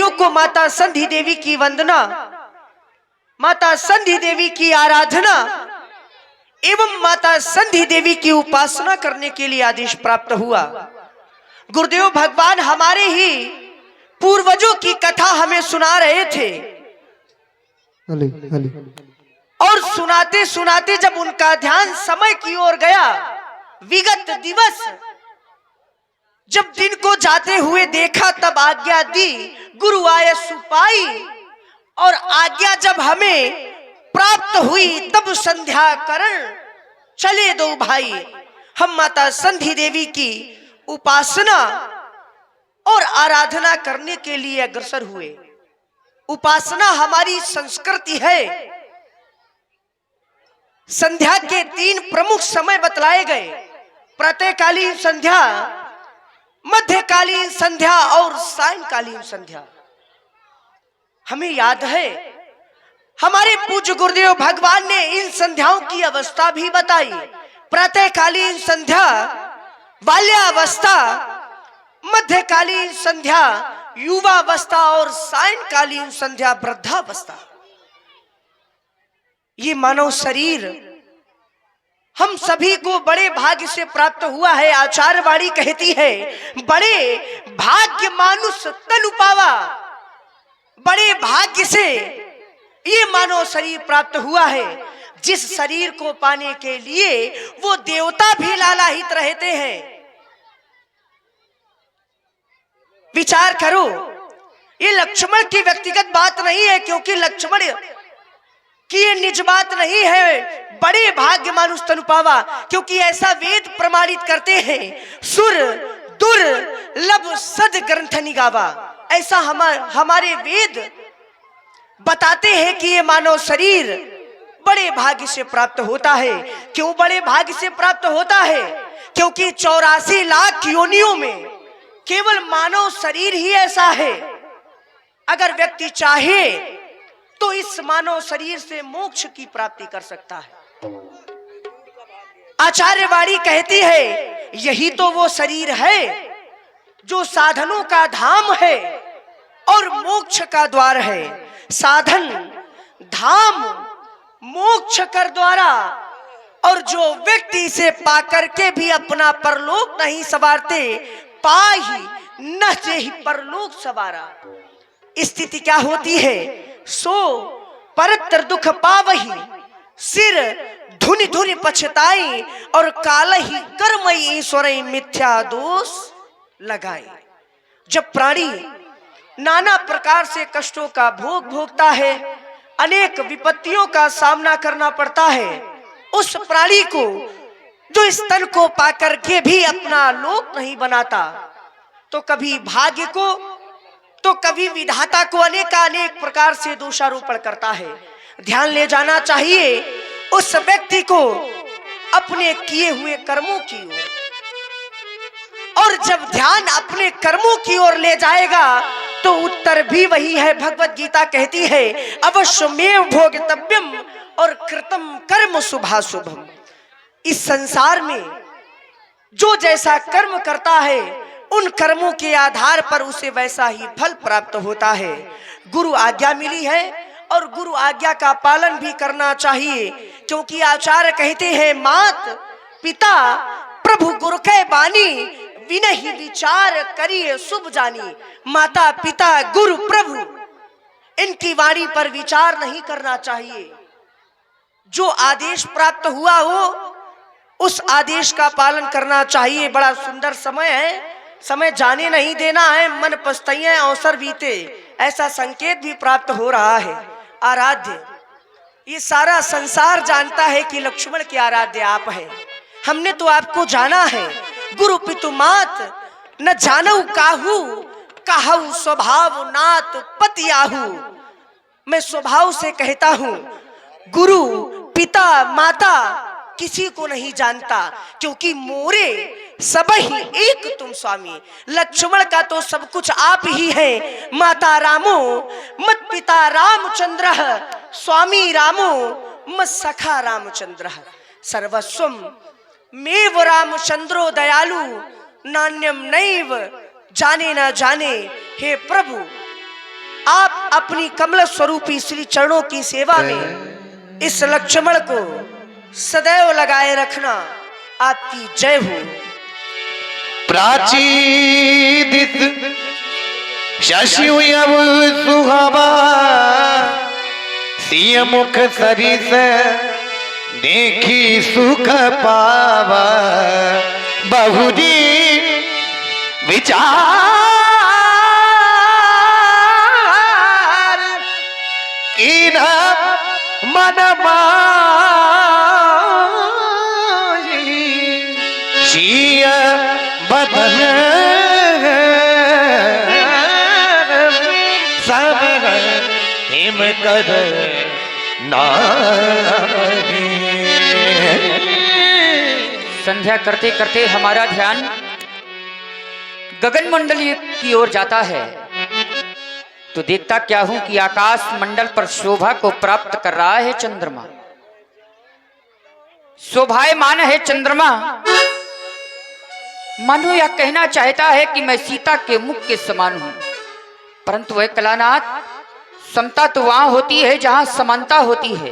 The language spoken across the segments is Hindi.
भाइयों को माता संधि देवी की वंदना, माता संधि देवी की आराधना एवं माता संधि देवी की उपासना करने के लिए आदेश प्राप्त हुआ। गुरुदेव भगवान हमारे ही पूर्वजों की कथा हमें सुना रहे थे और सुनाते सुनाते जब उनका ध्यान समय की ओर गया, विगत दिवस जब दिन को जाते हुए देखा तब आज्ञा दी, गुरु आय सुपाई, और आज्ञा जब हमें प्राप्त हुई तब संध्या करण चले दो भाई। हम माता संधि देवी की उपासना और आराधना करने के लिए अग्रसर हुए। उपासना हमारी संस्कृति है। संध्या के 3 प्रमुख समय बतलाए गए, प्रातःकालीन संध्या, मध्यकालीन संध्या और सायंकालीन संध्या। हमें याद है हमारे पूज्य गुरुदेव भगवान ने इन संध्याओं की अवस्था भी बताई। प्रातःकालीन संध्या बाल्यावस्था, मध्यकालीन संध्या युवावस्था और सायंकालीन संध्या वृद्धावस्था। ये मानव शरीर हम सभी को बड़े भाग्य से प्राप्त हुआ है। आचार्यवाणी कहती है, बड़े भाग्य मानुष तनु पावा। बड़े भाग्य से ये मानव शरीर प्राप्त हुआ है, जिस शरीर को पाने के लिए वो देवता भी लालायित रहते हैं। विचार करो, ये लक्ष्मण की व्यक्तिगत बात नहीं है, क्योंकि लक्ष्मण की ये निज बात नहीं है। बड़े भाग्य मानुष तनु पावा, क्योंकि ऐसा वेद प्रमाणित करते हैं, सुर दुर लब सद ग्रंथ निगावा। ऐसा हमारे वेद बताते हैं कि ये मानव शरीर बड़े भाग्य से प्राप्त होता है। क्यों बड़े भाग्य से प्राप्त होता है? क्योंकि 84 लाख योनियों में केवल मानव शरीर ही ऐसा है। अगर व्यक्ति चाहे तो इस मानव शरीर से मोक्ष की प्राप्ति कर सकता है। आचार्यवाणी कहती है, यही तो वो शरीर है जो साधनों का धाम है और मोक्ष का द्वार है। साधन धाम मोक्ष कर द्वारा, और जो व्यक्ति इसे पाकर के भी अपना परलोक नहीं सवारते, पाही न जेहि परलोक सवारा। स्थिति क्या होती है? सो परतर दुख पावही, सिर धुनि धुनि पछताई, और कालहि कर्मई ईश्वरई मिथ्या दोष लगाई। जब प्राणी नाना प्रकार से कष्टों का भोग भोगता है, अनेक विपत्तियों का सामना करना पड़ता है, उस प्राणी को जो इस तन को पाकर के भी अपना लोक नहीं बनाता, तो कभी भाग्य को तो कभी विधाता को अनेक प्रकार से दोषारोपण करता है। ध्यान ले जाना चाहिए उस व्यक्ति को अपने किए हुए कर्मों की ओर, और जब ध्यान अपने कर्मों की ओर ले जाएगा तो उत्तर भी वही है। भगवत गीता कहती है, अवश्यमेव भोक्तव्यम और कृतम कर्म शुभाशुभम। इस संसार में जो जैसा कर्म करता है, उन कर्मों के आधार पर उसे वैसा ही फल प्राप्त होता है। गुरु आज्ञा मिली है और गुरु आज्ञा का पालन भी करना चाहिए, क्योंकि आचार्य कहते हैं, मात पिता प्रभु गुरु के बानी, विनहि विचार करिए शुभ जानी। माता पिता गुरु प्रभु, इनकी वाणी पर विचार नहीं करना चाहिए। जो आदेश प्राप्त हुआ हो उस आदेश का पालन करना चाहिए। बड़ा सुंदर समय है, समय जाने नहीं देना है, मन पछताए अवसर बीते, ऐसा संकेत भी प्राप्त हो रहा है। आराध्य, ये सारा संसार जानता है कि लक्ष्मण के आराध्य आप हैं। हमने तो आपको जाना है। गुरु पितु मात न जानऊ काहू, कहऊ स्वभाव नात पति आहू। मैं स्वभाव से कहता हूँ, गुरु पिता माता किसी को नहीं जानता, क्योंकि मोरे सब ही एक तुम स्वामी। लक्ष्मण का तो सब कुछ आप ही है। माता रामो मत पिता रामचंद्र, स्वामी रामो मत सखा रामचंद्र। सर्वस्वम मेव रामचंद्रो दयालु, नान्यम नैव जाने न जाने। हे प्रभु, आप अपनी कमल स्वरूपी श्री चरणों की सेवा में इस लक्ष्मण को सदैव लगाए रखना। आपकी जय हो। प्राचीदित शशियव सुहावा सिय मुख सरिस देखी सुख पावा बहुरी विचार कीन मन माही शिय बदन सब हिम कर नारी। संध्या करते करते हमारा ध्यान गगन मंडली की ओर जाता है, तो देखता क्या हूं कि आकाश मंडल पर शोभा को प्राप्त कर रहा है चंद्रमा। शोभायमान है चंद्रमा, मानो यह कहना चाहता है कि मैं सीता के मुख के समान हूं। परंतु वह कलानाथ, समता तो वहां होती है जहां समानता होती है।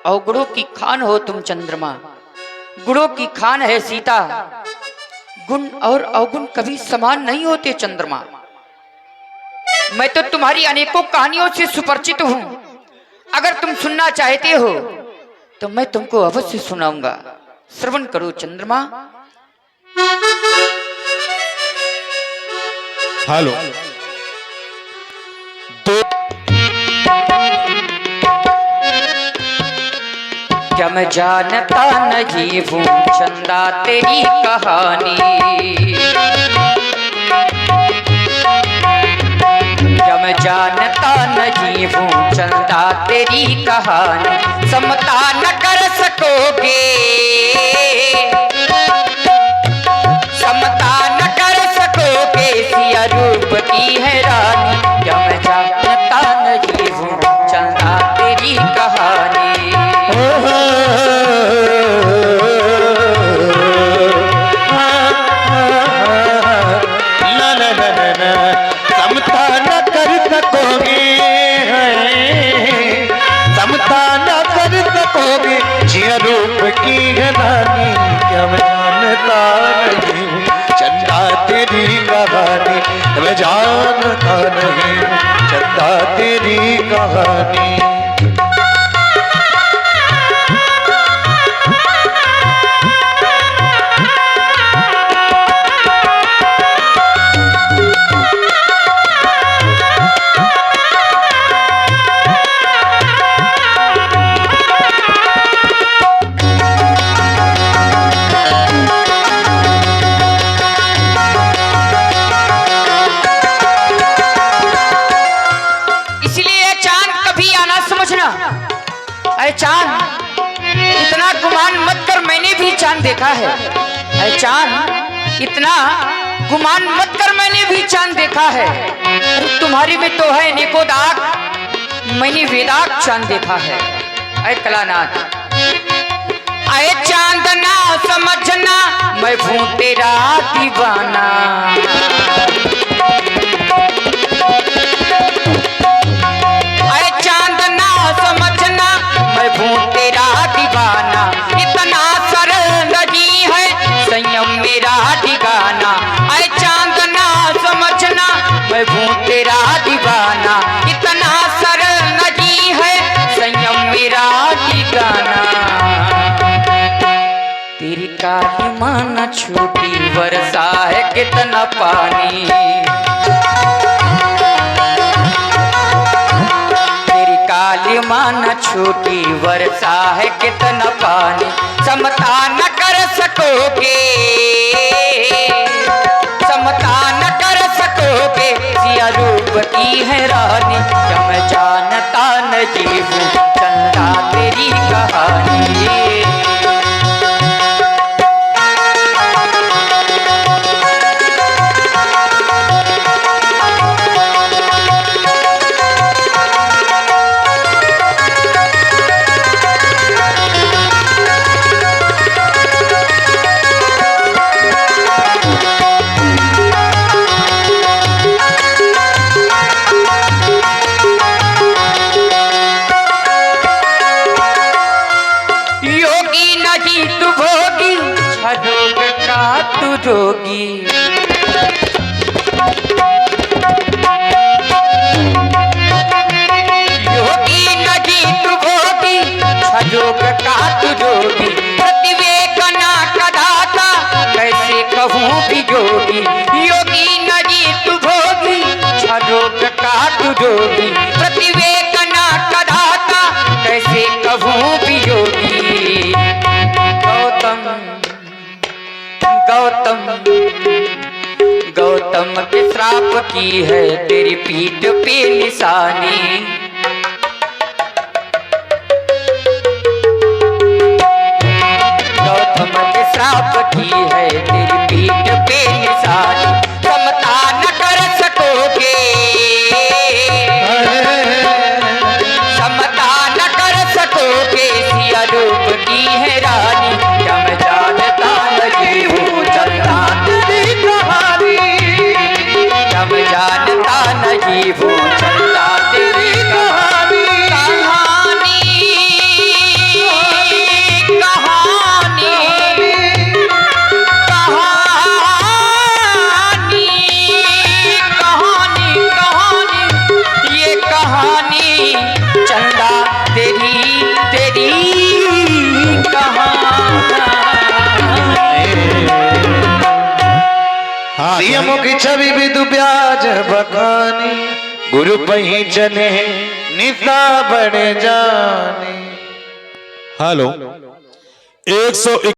अवगुणों की खान हो तुम चंद्रमा, गुणों की खान है सीता। गुण और अवगुण कभी समान नहीं होते चंद्रमा। मैं तो तुम्हारी अनेकों कहानियों से सुपरिचित हूं। अगर तुम सुनना चाहते हो तो मैं तुमको अवश्य सुनाऊंगा। श्रवण करो चंद्रमा। हेलो क्या मैं जानता नहीं हूँ चंदा तेरी कहानी, क्या मैं जानता नहीं हूँ चंदा तेरी कहानी। समता न कर सकोगे, समता न कर सकोगे सिया रूप की है रानी। क्या मैं जानता नहीं हूँ चंदा तेरी कहानी। समता न कर सकोगे, समता न कर सकोगे जिया रूप की है रानी। क्या मैं जानता नहीं हूँ चंदा तेरी कहानी, मैं जानता नहीं हूँ चंदा तेरी कहानी। अरे चांद, इतना गुमान मत कर, मैंने भी चांद देखा है। अरे चांद, इतना गुमान मत कर, मैंने भी चांद देखा है। अरे तुम्हारी में तो है अनेकों दाग, मैंने वेदाग चांद देखा है। अरे कलानाथ, अरे चांद ना समझना मैं हूं तेरा दीवाना। अरे चांद ना समझना मैं हूं तेरा दीवाना। इतना सरल नहीं है संयम मेरा ठिकाना। अरे चांद ना समझना मैं हूं तेरा दीवाना। इतना सरल नहीं है संयम मेरा ठिकाना। तेरी काली माना छोटी वर्षा है कितना पानी। काली माना छोटी वर्षा है कितना पानी। समता न कर सकोगे, समता न कर सकोगे सिया रूप की है रानी। क्या मैं जानता नहीं हूँ चंदा तेरी कहानी। जोगी, प्रतिवेदना कदाता कैसे कहूँ वियोगी। गौतम गौतम गौतम के श्राप की है तेरी पीठ पे निशानी। गौतम के श्राप की है तेरी पीठ पे निशानी। समता न कर सकोगे, समता न कर सकोगे, सिया रूप की है रानी। क्या मैं जानता नहीं हूँ चलता तेरी कहानी, क्या मैं जानता नहीं हूँ चलता तेरी कहानी। सियमों की छवि भी दुब्याज बखानी, गुरु पही चले निशा बड़े जाने। हेलो 100